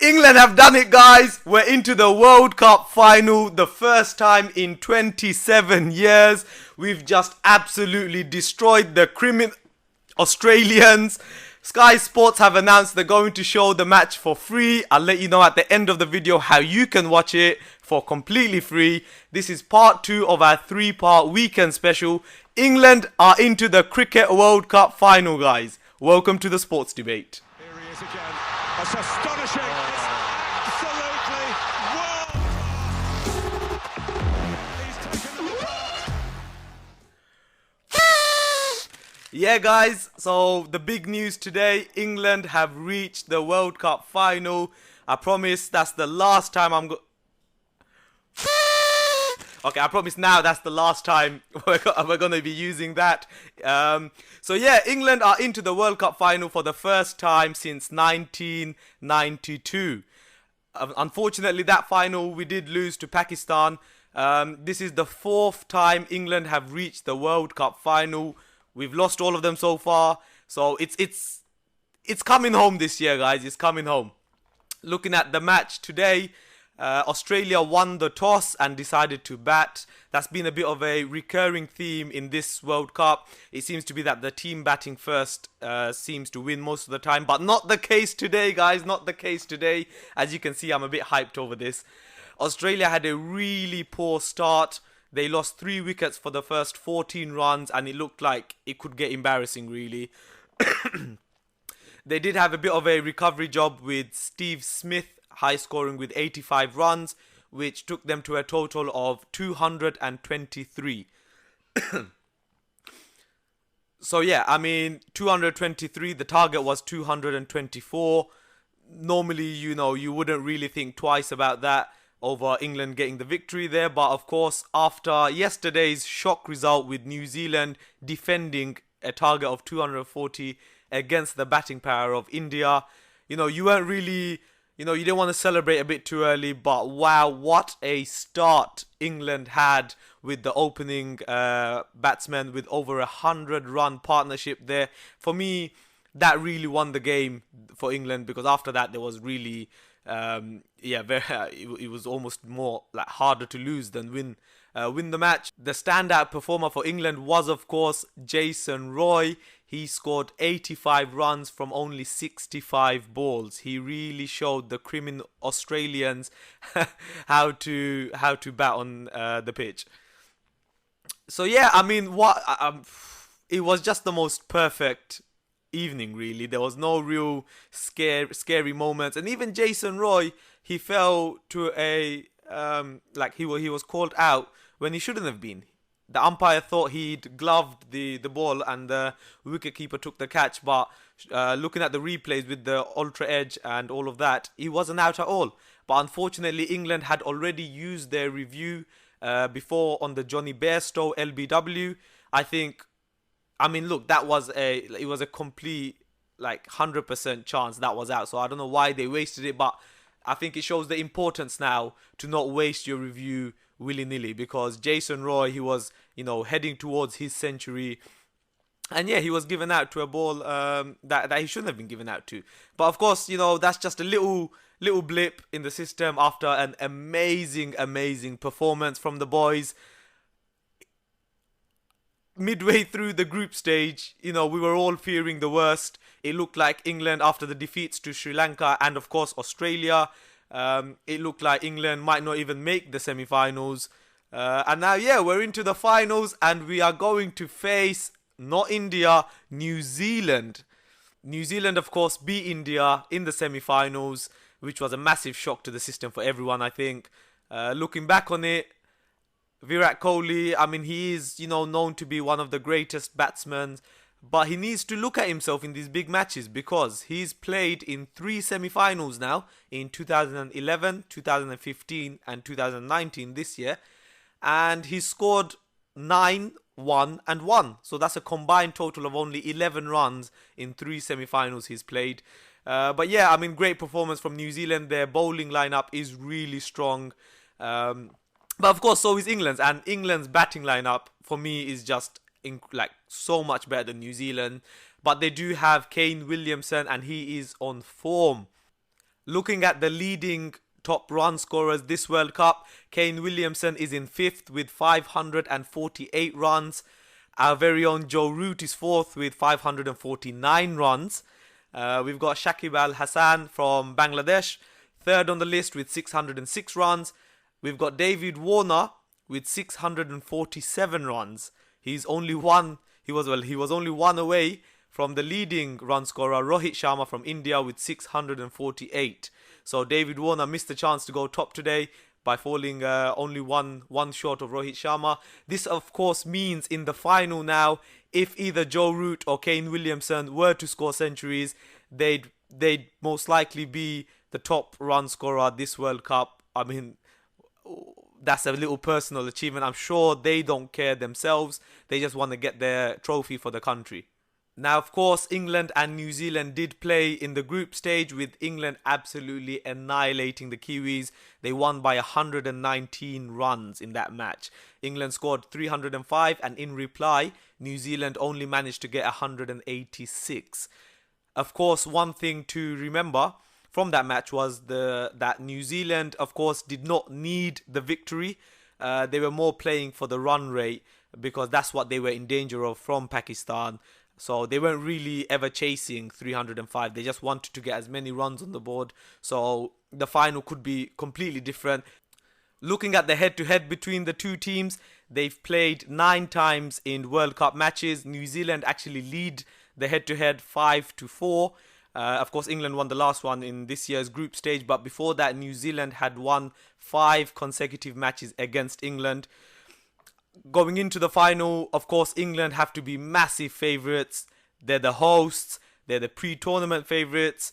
England have done it, guys. We're into the World Cup final. The first time in 27 years. We've just absolutely destroyed the Australians. Sky Sports have announced they're going to show the match for free. I'll let you know at the end of the video how you can watch it for completely free. This is part 2 of our 3-part weekend special. England are into the Cricket World Cup final, guys. Welcome to the Sports Debate. Here he is again. That's astonishing. It's absolutely world. He's taken them apart. Yeah, guys, so the big news today, England have reached the World Cup final. I promise that's the last time Okay, I promise now that's the last time we're going to be using that. So yeah, England are into the World Cup final for the first time since 1992. Unfortunately, that final we did lose to Pakistan. This is the 4th time England have reached the World Cup final. We've lost all of them so far. So it's coming home this year, guys. It's coming home. Looking at the match today, Australia won the toss and decided to bat. That's been a bit of a recurring theme in this World Cup. It seems to be that the team batting first seems to win most of the time. But not the case today, guys. Not the case today. As you can see, I'm a bit hyped over this. Australia had a really poor start. They lost 3 wickets for the first 14 runs. And it looked like it could get embarrassing, really. They did have a bit of a recovery job with Steve Smith, high scoring with 85 runs, which took them to a total of 223. So yeah, I mean, 223, the target was 224. Normally, you wouldn't really think twice about that over England getting the victory there. But of course, after yesterday's shock result with New Zealand defending a target of 240 against the batting power of India, you weren't really... you didn't want to celebrate a bit too early, but wow, what a start England had with the opening batsman with over 100-run partnership there. For me, that really won the game for England, because after that there was really, it was almost more like harder to lose than win the match. The standout performer for England was, of course, Jason Roy. He scored 85 runs from only 65 balls. He really showed the criminal Australians how to bat on the pitch. So yeah, I mean, it was just the most perfect evening, really. There was no real scary moments, and even Jason Roy, he fell to a he was called out when he shouldn't have been. The umpire thought he'd gloved the ball and the wicketkeeper took the catch, but looking at the replays with the ultra edge and all of that, he wasn't out at all. But unfortunately, England had already used their review before on the Johnny Bairstow LBW. I mean, look, it was a complete 100% chance that was out. So I don't know why they wasted it, but I think it shows the importance now to not waste your review willy-nilly, because Jason Roy, he was, heading towards his century, and yeah, he was given out to a ball that he shouldn't have been given out to. But of course, that's just a little blip in the system after an amazing performance from the boys. Midway through the group stage, we were all fearing the worst. It looked like England, after the defeats to Sri Lanka and of course Australia, it looked like England might not even make the semi-finals. And now, yeah, we're into the finals and we are going to face, not India, New Zealand. New Zealand, of course, beat India in the semi-finals, which was a massive shock to the system for everyone, I think. Looking back on it, Virat Kohli, I mean, he is, known to be one of the greatest batsmen, but he needs to look at himself in these big matches, because he's played in 3 semi-finals now, in 2011, 2015 and 2019 this year, and he scored 9, 1 and 1. So that's a combined total of only 11 runs in 3 semi-finals he's played. But yeah, I mean, great performance from New Zealand. Their bowling lineup is really strong. But of course, so is England's. And England's batting lineup, for me, is just so much better than New Zealand. But they do have Kane Williamson, and he is on form. Looking at the leading top run scorers this World Cup, Kane Williamson is in 5th with 548 runs. Our very own Joe Root is 4th with 549 runs. We've got Shakib Al Hassan from Bangladesh, 3rd on the list with 606 runs. We've got David Warner with 647 runs. He was only one away from the leading run scorer Rohit Sharma from India with 648. So David Warner missed the chance to go top today by falling only one short of Rohit Sharma. This of course means in the final now, if either Joe Root or Kane Williamson were to score centuries, they'd most likely be the top run scorer this World Cup. I mean, that's a little personal achievement. I'm sure they don't care themselves. They just want to get their trophy for the country. Now, of course, England and New Zealand did play in the group stage, with England absolutely annihilating the Kiwis. They won by 119 runs in that match. England scored 305, and in reply, New Zealand only managed to get 186. Of course, one thing to remember from that match was that New Zealand, of course, did not need the victory. They were more playing for the run rate, because that's what they were in danger of from Pakistan. So they weren't really ever chasing 305. They just wanted to get as many runs on the board. So the final could be completely different. Looking at the head-to-head between the two teams, they've played 9 times in World Cup matches. New Zealand actually lead the head-to-head 5-4. Of course, England won the last one in this year's group stage. But before that, New Zealand had won 5 consecutive matches against England. Going into the final, of course, England have to be massive favourites. They're the hosts. They're the pre-tournament favourites.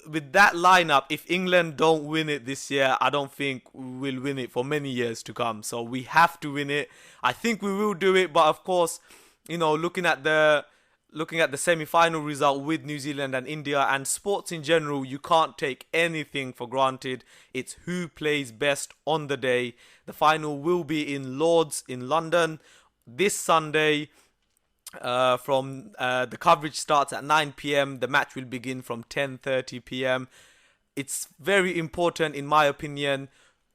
With that lineup, if England don't win it this year, I don't think we'll win it for many years to come. So we have to win it. I think we will do it, but of course, you know, looking at the semi-final result with New Zealand and India, and sports in general, you can't take anything for granted. It's who plays best on the day. The final will be in Lords in London this Sunday. The coverage starts at 9 p.m. The match will begin from 10:30 p.m. It's very important, in my opinion,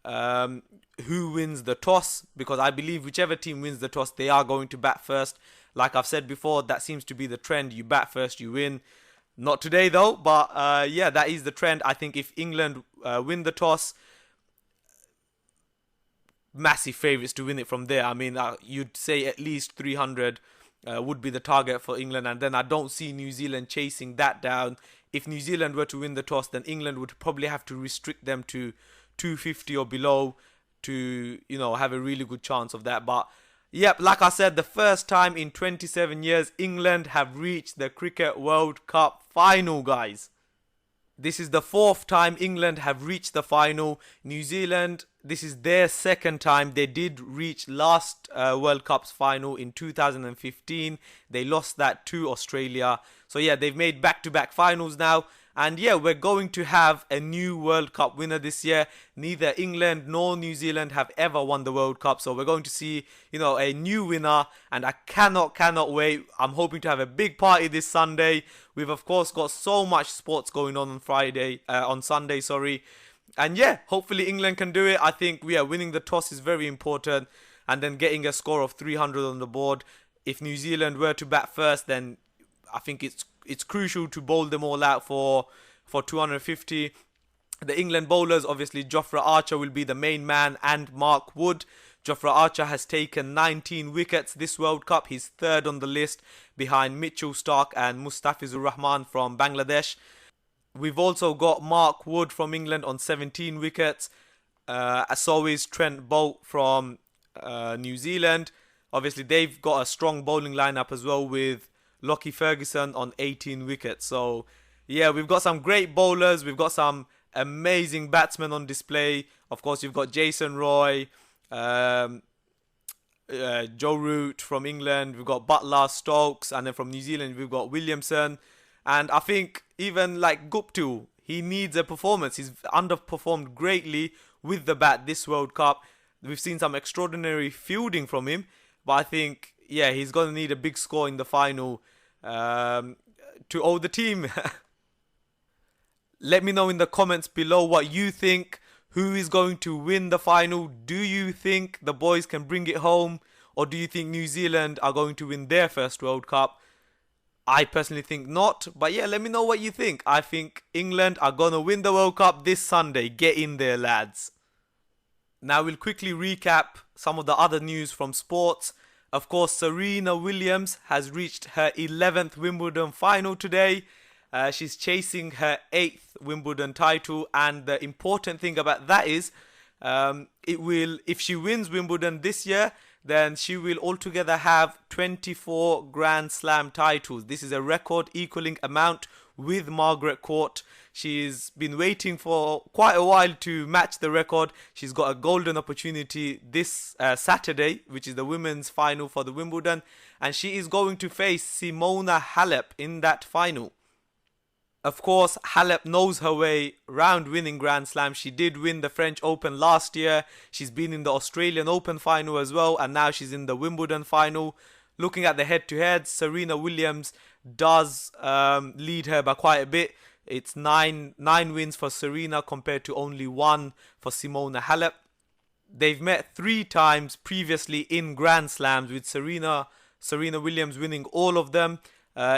who wins the toss, because I believe whichever team wins the toss, they are going to bat first. Like I've said before, that seems to be the trend. You bat first, you win. Not today though, but yeah, that is the trend. I think if England win the toss, massive favourites to win it from there. I mean, you'd say at least 300 would be the target for England, and then I don't see New Zealand chasing that down. If New Zealand were to win the toss, then England would probably have to restrict them to 250 or below to, you know, have a really good chance of that. But yep, like I said, the first time in 27 years, England have reached the Cricket World Cup final, guys. This is the 4th time England have reached the final. New Zealand, this is their 2nd time. They did reach last World Cup's final in 2015. They lost that to Australia. So yeah, they've made back-to-back finals now. And yeah, we're going to have a new World Cup winner this year. Neither England nor New Zealand have ever won the World Cup. So we're going to see, you know, a new winner. And I cannot wait. I'm hoping to have a big party this Sunday. We've, of course, got so much sports going on Sunday, sorry. And yeah, hopefully England can do it. I think, yeah, winning the toss is very important. And then getting a score of 300 on the board. If New Zealand were to bat first, then I think it's crucial to bowl them all out for 250. The England bowlers, obviously, Jofra Archer will be the main man, and Mark Wood. Jofra Archer has taken 19 wickets this World Cup. He's 3rd on the list behind Mitchell Starc and Mustafizur Rahman from Bangladesh. We've also got Mark Wood from England on 17 wickets. So is Trent Boult from New Zealand. Obviously, they've got a strong bowling lineup as well, with Lockie Ferguson on 18 wickets. So yeah, we've got some great bowlers. We've got some amazing batsmen on display. Of course, you've got Jason Roy, Joe Root from England. We've got Butler, Stokes, and then from New Zealand we've got Williamson. And I think even like Guptill, he needs a performance. He's underperformed greatly with the bat this World Cup. We've seen some extraordinary fielding from him, but I think, yeah, he's going to need a big score in the final to owe the team. Let me know in the comments below what you think. Who is going to win the final? Do you think the boys can bring it home? Or do you think New Zealand are going to win their first World Cup? I personally think not. But yeah, let me know what you think. I think England are going to win the World Cup this Sunday. Get in there, lads. Now we'll quickly recap some of the other news from sports. Of course, Serena Williams has reached her 11th Wimbledon final today. She's chasing her 8th Wimbledon title, and the important thing about that is if she wins Wimbledon this year, then she will altogether have 24 Grand Slam titles. This is a record equaling amount with Margaret Court. She's been waiting for quite a while to match the record. She's got a golden opportunity this Saturday, which is the women's final for the Wimbledon, and she is going to face Simona Halep in that final. Of course, Halep knows her way round winning Grand Slam. She did win the French Open last year. She's been in the Australian Open final as well, and now she's in the Wimbledon final. Looking at the head-to-head, Serena Williams does lead her by quite a bit. It's nine wins for Serena compared to only 1 for Simona Halep. They've met 3 times previously in Grand Slams, with Serena Williams winning all of them.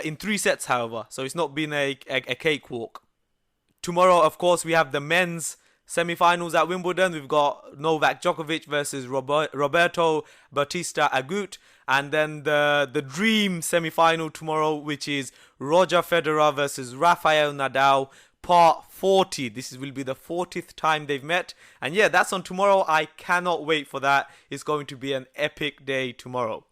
In 3 sets, however, so it's not been a cakewalk. Tomorrow, of course, we have the men's semi-finals at Wimbledon. We've got Novak Djokovic versus Roberto Bautista Agut, and then the dream semi-final tomorrow, which is Roger Federer versus Rafael Nadal, part 40. This will be the 40th time they've met, and yeah, that's on tomorrow. I cannot wait for that. It's going to be an epic day tomorrow.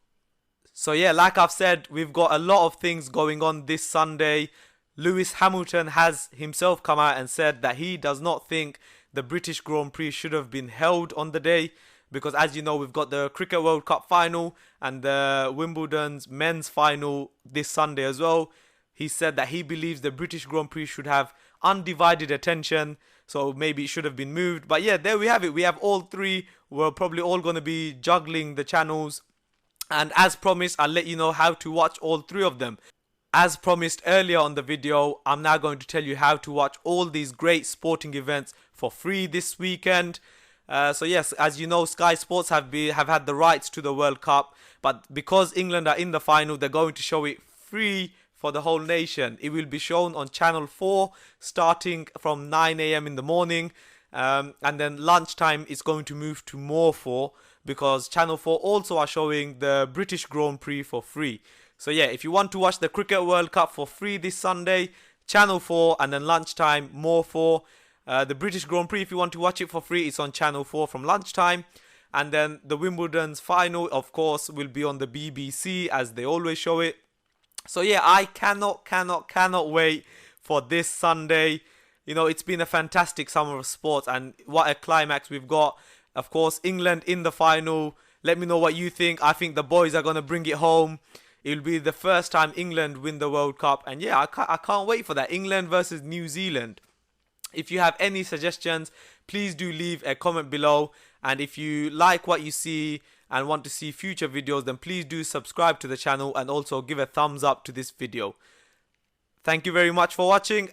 So yeah, like I've said, we've got a lot of things going on this Sunday. Lewis Hamilton has himself come out and said that he does not think the British Grand Prix should have been held on the day, because as you know, we've got the Cricket World Cup final and the Wimbledon's men's final this Sunday as well. He said that he believes the British Grand Prix should have undivided attention, so maybe it should have been moved. But yeah, there we have it. We have all 3. We're probably all going to be juggling the channels. And as promised, I'll let you know how to watch all 3 of them. As promised earlier on the video, I'm now going to tell you how to watch all these great sporting events for free this weekend. So yes, as you know, Sky Sports have had the rights to the World Cup, but because England are in the final, they're going to show it free for the whole nation. It will be shown on Channel 4 starting from 9 AM in the morning, and then lunchtime it's going to move to More 4, because Channel 4 also are showing the British Grand Prix for free. So yeah, if you want to watch the Cricket World Cup for free this Sunday, Channel 4, and then lunchtime, More 4. The British Grand Prix, if you want to watch it for free, it's on Channel 4 from lunchtime. And then the Wimbledon's final, of course, will be on the BBC, as they always show it. So yeah, I cannot wait for this Sunday. You know, it's been a fantastic summer of sports, and what a climax we've got. Of course, England in the final. Let me know what you think. I think the boys are going to bring it home. It will be the first time England win the World Cup. And yeah, I can't wait for that. England versus New Zealand. If you have any suggestions, please do leave a comment below. And if you like what you see and want to see future videos, then please do subscribe to the channel and also give a thumbs up to this video. Thank you very much for watching.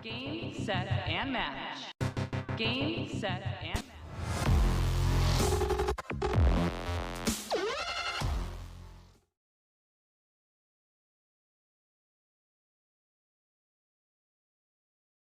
Game, set, and match. Game, set,